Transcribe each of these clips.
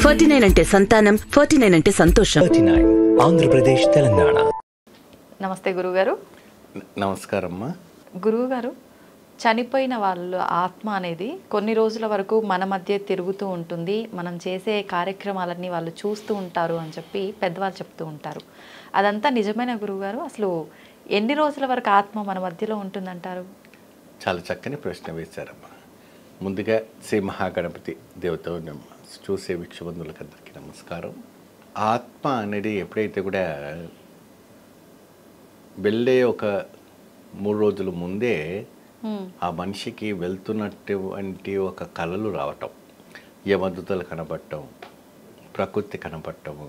49 అంటే సంతానం, 49 అంటే సంతోషం. 49 ఆంధ్రప్రదేశ్, తెలంగాణ. నమస్తే గురుగారు. నమస్కారమ్మా. గురువుగారు, చనిపోయిన వాళ్ళ ఆత్మ అనేది కొన్ని రోజుల వరకు మన మధ్య తిరుగుతూ ఉంటుంది, మనం చేసే కార్యక్రమాలన్నీ వాళ్ళు చూస్తూ ఉంటారు అని చెప్పి పెద్దవాళ్ళు చెప్తూ ఉంటారు. అదంతా నిజమైన గురువుగారు? అసలు ఎన్ని రోజుల వరకు ఆత్మ మన మధ్యలో ఉంటుందంటారు? చాలా చక్కని ప్రశ్న వేశారమ్మా. ముందుగా శ్రీ మహాగణపతి దేవత చూసే వీక్షబంధువులకు అందరికీ నమస్కారం. ఆత్మ అనేది ఎప్పుడైతే కూడా వెళ్ళే ఒక 3 రోజుల ముందే ఆ మనిషికి వెళ్తున్నటువంటి ఒక కళలు రావటం, యమదూతలు కనపడటం, ప్రకృతి కనపడటము,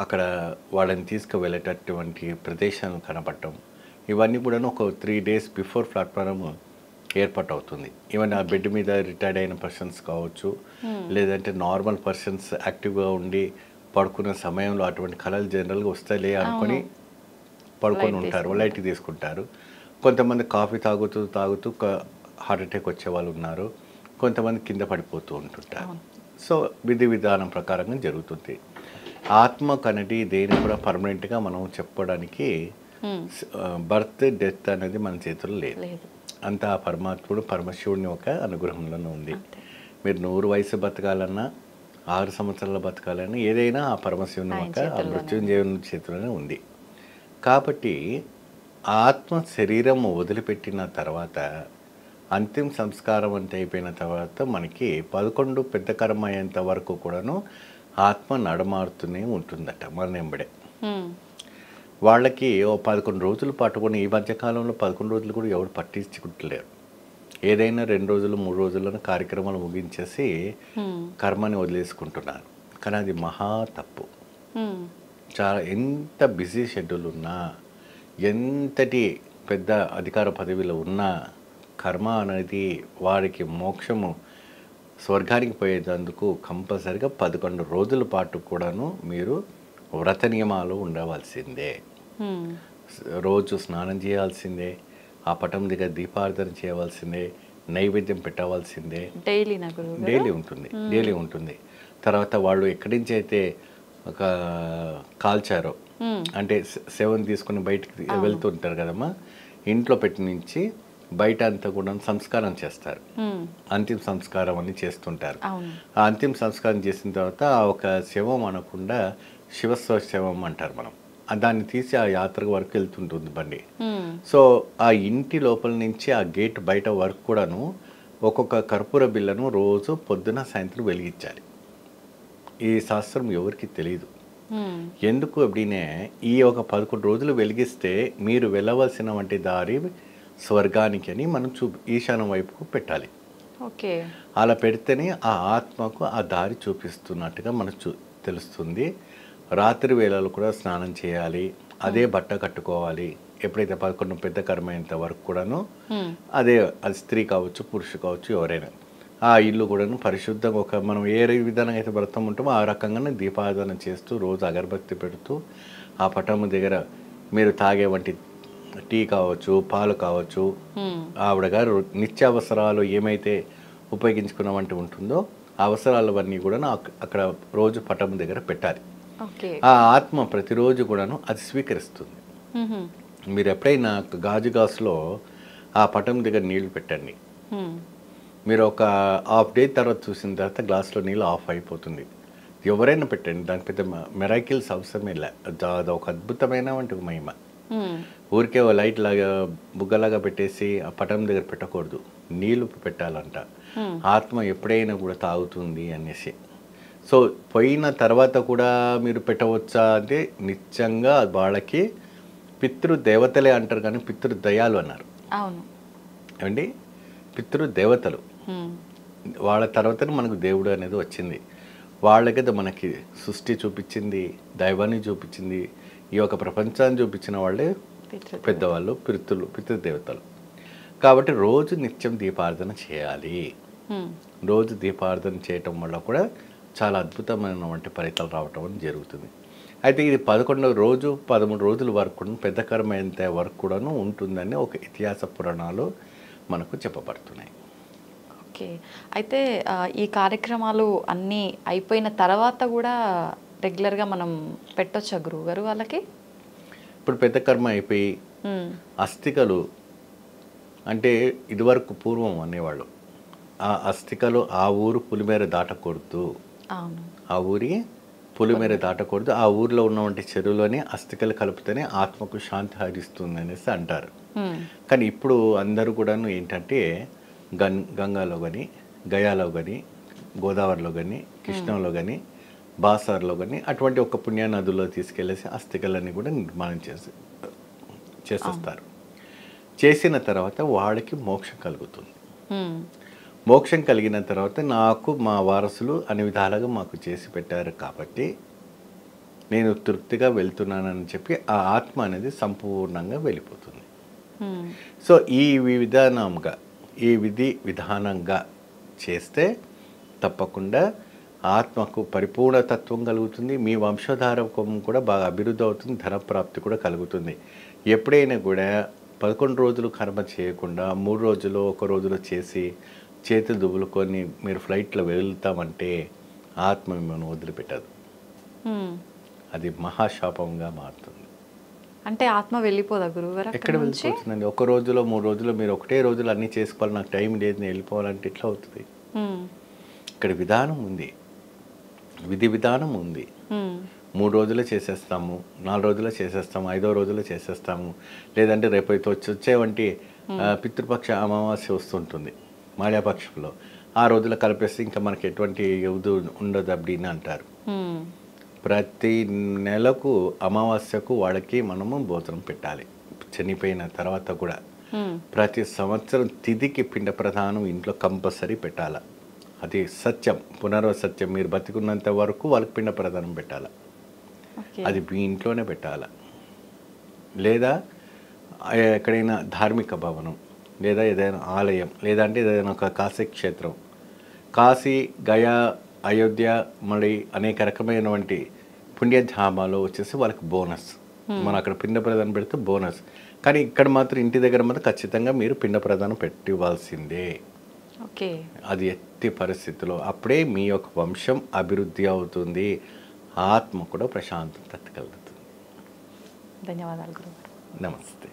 అక్కడ వాళ్ళని తీసుకువెళ్ళేటటువంటి ప్రదేశాలు కనపడటం, ఇవన్నీ కూడా ఒక 3 days బిఫోర్ ప్లాట్ఫారం ఏర్పాటు అవుతుంది. ఈవెన్ ఆ బెడ్ మీద రిటైర్డ్ అయిన పర్సన్స్ కావచ్చు, లేదంటే నార్మల్ పర్సన్స్ యాక్టివ్గా ఉండి పడుకున్న సమయంలో అటువంటి కళలు జనరల్గా వస్తాయిలే అనుకొని పడుకొని ఉంటారు, లైట్ తీసుకుంటారు. కొంతమంది కాఫీ తాగుతూ హార్ట్ అటాక్ వచ్చే వాళ్ళు ఉన్నారు, కొంతమంది కింద పడిపోతూ ఉంటుంటారు. సో విధి విధానం ప్రకారంగా జరుగుతుంది. ఆత్మకు అనేది దేని కూడా పర్మనెంట్గా మనం చెప్పడానికి బర్త్ డెత్ అనేది మన చేతుల్లో లేదు. అంతా ఆ పరమాత్ముడు పరమశివుడిని ఒక అనుగ్రహంలోనే ఉంది. మీరు 100 వయసు బతకాలన్నా 6 సంవత్సరాల బతకాలన్నా ఏదైనా ఆ పరమశివుని ఒక ఆ మృత్యుంజయుని చేతిలోనే ఉంది. కాబట్టి ఆత్మ శరీరం వదిలిపెట్టిన తర్వాత అంతిమ సంస్కారం అంతా అయిపోయిన తర్వాత మనకి 11 పెద్ద కర్మ అయ్యేంత వరకు కూడాను ఆత్మ నడమారుతూనే ఉంటుందట మన వెంబడే. వాళ్ళకి 11 రోజుల పాటు కూడా ఈ మధ్యకాలంలో 11 రోజులు కూడా ఎవరు పట్టించుకుంటలేరు. ఏదైనా 2 రోజులు 3 రోజుల్లోనే కార్యక్రమాలు ముగించేసి కర్మని వదిలేసుకుంటున్నారు. కానీ అది మహా తప్పు. చాలా ఎంత బిజీ షెడ్యూల్ ఉన్నా, ఎంతటి పెద్ద అధికార పదవిలో ఉన్నా, కర్మ అనేది వారికి మోక్షము స్వర్గానికి పోయేందుకు కంపల్సరిగా 11 రోజుల పాటు కూడాను మీరు వ్రత నియమాలు ఉండవలసిందే. రోజు స్నానం చేయాల్సిందే, ఆ పటం దగ్గర దీపార్థన చేయవలసిందే, నైవేద్యం పెట్టవలసిందే. డైలీ ఉంటుంది. తర్వాత వాళ్ళు ఎక్కడి నుంచి అయితే ఒక కాల్చారో, అంటే సేవను తీసుకుని బయటికి వెళ్తుంటారు కదమ్మా, ఇంట్లో పెట్టి నుంచి బయట అంతా కూడా సంస్కారం చేస్తారు. అంతిమ సంస్కారం అని చేస్తుంటారు. ఆ అంతిమ సంస్కారం చేసిన తర్వాత ఒక శవం అనకుండా శివస్వ శవం అంటారు మనం. దాన్ని తీసి ఆ యాత్ర వరకు వెళ్తుంటుంది బండి. సో ఆ ఇంటి లోపల నుంచి ఆ గేట్ బయట వరకు కూడాను ఒక్కొక్క కర్పూర బిళ్ళను రోజు పొద్దున సాయంత్రం వెలిగించాలి. ఈ శాస్త్రం ఎవరికి తెలియదు. ఎందుకు అప్పుడే ఈ ఒక 11 రోజులు వెలిగిస్తే మీరు వెళ్ళవలసిన వంటి దారి స్వర్గానికి అని మనం ఈశాన్యం వైపుకు పెట్టాలి. అలా పెడితేనే ఆ ఆత్మకు ఆ దారి చూపిస్తున్నట్టుగా మనకు తెలుస్తుంది. రాత్రి వేళలు కూడా స్నానం చేయాలి, అదే బట్ట కట్టుకోవాలి. ఎప్పుడైతే 11 పెద్ద కర్మ అయ్యేంత వరకు కూడాను అదే, అది స్త్రీ కావచ్చు పురుషు కావచ్చు ఎవరైనా, ఆ ఇల్లు కూడాను పరిశుద్ధంగా ఒక మనం ఏ విధంగా అయితే వ్రతం ఉంటామో ఆ రకంగానే దీపారాధన చేస్తూ రోజు అగరబత్తి పెడుతూ ఆ పటము దగ్గర మీరు తాగే వంటి టీ కావచ్చు, పాలు కావచ్చు, ఆవిడ గారు నిత్యావసరాలు ఏమైతే ఉపయోగించుకున్న వంటి ఉంటుందో ఆ అవసరాలవన్నీ కూడా అక్కడ రోజు పటం దగ్గర పెట్టాలి. ఆ ఆత్మ ప్రతిరోజు కూడాను అది స్వీకరిస్తుంది. మీరు ఎప్పుడైనా గాజు గ్లాసులో ఆ పటం దగ్గర నీళ్లు పెట్టండి, మీరు ఒక హాఫ్ డే తర్వాత చూసిన తర్వాత గ్లాసులో నీళ్ళు ఆఫ్ అయిపోతుంది. ఎవరైనా పెట్టండి, దానికి పెద్ద మెరాకిల్స్ అవసరమే లే. అది ఒక అద్భుతమైన వంటి మహిమ. ఊరికే లైట్ లాగా బుగ్గలాగా పెట్టేసి ఆ పటం దగ్గర పెట్టకూడదు, నీళ్లు పెట్టాలంట. ఆత్మ ఎప్పుడైనా కూడా తాగుతుంది అనేసి. సో పోయిన తర్వాత కూడా మీరు పెట్టవచ్చా అంటే నిత్యంగా వాళ్ళకి పితృదేవతలే అంటారు, కానీ పితృదయాలు అన్నారు. ఏమండి, పితృదేవతలు. వాళ్ళ తర్వాతనే మనకు దేవుడు అనేది వచ్చింది. వాళ్ళకి మనకి సృష్టి చూపించింది, దైవాన్ని చూపించింది, ఈ యొక్క ప్రపంచాన్ని చూపించిన వాళ్ళే పెద్దవాళ్ళు, పితృదేవతలు. కాబట్టి రోజు నిత్యం దీపార్థన చేయాలి. రోజు దీపార్థన చేయటం వల్ల కూడా చాలా అద్భుతమైనటువంటి ఫలితాలు రావటం జరుగుతుంది. అయితే ఇది 11వ రోజు 13 రోజుల వరకు పెద్ద కర్మ అయ్యేంత వరకు కూడాను ఉంటుందని ఒక ఇతిహాస పురాణాలు మనకు చెప్పబడుతున్నాయి. ఓకే. అయితే ఈ కార్యక్రమాలు అన్నీ అయిపోయిన తర్వాత కూడా రెగ్యులర్గా మనం పెట్టొచ్చా గురువుగారు వాళ్ళకి? ఇప్పుడు పెద్ద కర్మ అయిపోయి అస్థికలు అంటే ఇదివరకు పూర్వం అనేవాళ్ళు ఆ అస్థికలు ఆ ఊరు పులిమేర దాటకూడదు, అవును. ఆ ఊరి పులిమేర దాటకూడదు, ఆ ఊరిలో ఉన్నటువంటి చెరువులోనే అస్థికలు కలిపితేనే ఆత్మకు శాంతి హరిస్తుంది అనేసి అంటారు. కానీ ఇప్పుడు అందరూ కూడాను ఏంటంటే గంగాలో కానీ, గయాలో కానీ, గోదావరిలో కానీ, కృష్ణంలో కానీ, బాసార్లో కానీ అటువంటి ఒక పుణ్య నదుల్లో తీసుకెళ్ళేసి అస్థికలన్నీ కూడా నిర్మాణం చేసేస్తారు. చేసిన తర్వాత వాడికి మోక్షం కలుగుతుంది. మోక్షం కలిగిన తర్వాత నాకు మా వారసులు అన్ని విధాలుగా మాకు చేసి పెట్టారు కాబట్టి నేను తృప్తిగా వెళ్తున్నానని చెప్పి ఆ ఆత్మ అనేది సంపూర్ణంగా వెళ్ళిపోతుంది. సో ఈ విధానంగా ఈ విధానంగా చేస్తే తప్పకుండా ఆత్మకు పరిపూర్ణ తత్వం కలుగుతుంది, మీ వంశధారకం కూడా బాగా అభివృద్ధి అవుతుంది, ధనప్రాప్తి కూడా కలుగుతుంది. ఎప్పుడైనా కూడా 11 రోజులు కర్మ చేయకుండా 3 రోజులు 1 రోజులో చేసి చేతులు దువ్వులుకొని మీరు ఫ్లైట్లో వెళ్తామంటే ఆత్మ మిమ్మల్ని వదిలిపెట్టదు, అది మహాశాపంగా మారుతుంది. అంటే ఆత్మ వెళ్ళిపోదా గురువుగారు? ఎక్కడ వెళ్ళిపోతుందండి? 1 రోజులో 3 రోజులు మీరు ఒకటే రోజులు అన్నీ చేసుకోవాలి, నాకు టైం లేదు నేను వెళ్ళిపోవాలంటే ఎట్లా అవుతుంది? ఇక్కడ విధానం ఉంది, విధి విధానం ఉంది. 3 రోజుల్లో చేసేస్తాము, 4 రోజుల్లో చేసేస్తాము, 5వ రోజుల్లో చేసేస్తాము, లేదంటే రేపు వచ్చేవంటి పితృపక్ష అమావాస్య వస్తుంటుంది మాల్యాపక్షంలో, ఆ రోజుల్లో కలిపేస్తే ఇంకా మనకి ఎటువంటి ఉండదు அப்படின்னு అంటారు. ప్రతి నెలకు అమావాస్యకు వాళ్ళకి మనము భోజనం పెట్టాలి, చనిపోయిన తర్వాత కూడా. ప్రతి సంవత్సరం తిథికి పిండ ప్రదానం ఇంట్లో కంపల్సరీ పెట్టాలి, అది సత్యం, పునర్వసత్యం. మీరు బతికున్నంత వరకు వాళ్ళకి పిండ ప్రదానం పెట్టాలి, అది మీ ఇంట్లోనే పెట్టాలి. లేదా ఎక్కడైనా ధార్మిక భవనం లేదా ఏదైనా ఆలయం లేదంటే ఏదైనా ఒక కాశీ క్షేత్రం, కాశీ, గయా, అయోధ్య, మళ్ళీ అనేక రకమైనటువంటి పుణ్యధామాలు వచ్చేసి వాళ్ళకి బోనస్. మనం అక్కడ పిండ ప్రదానం పెడితే బోనస్. కానీ ఇక్కడ మాత్రం ఇంటి దగ్గర మాత్రం ఖచ్చితంగా మీరు పిండ ప్రదానం పెట్టివ్వాల్సిందే. ఓకే, అది ఎట్టి పరిస్థితిలో అప్పుడే మీ యొక్క వంశం అభివృద్ధి అవుతుంది, ఆత్మ కూడా ప్రశాంతత కలుగుతుంది. ధన్యవాదాలు గురుగారు. నమస్తే.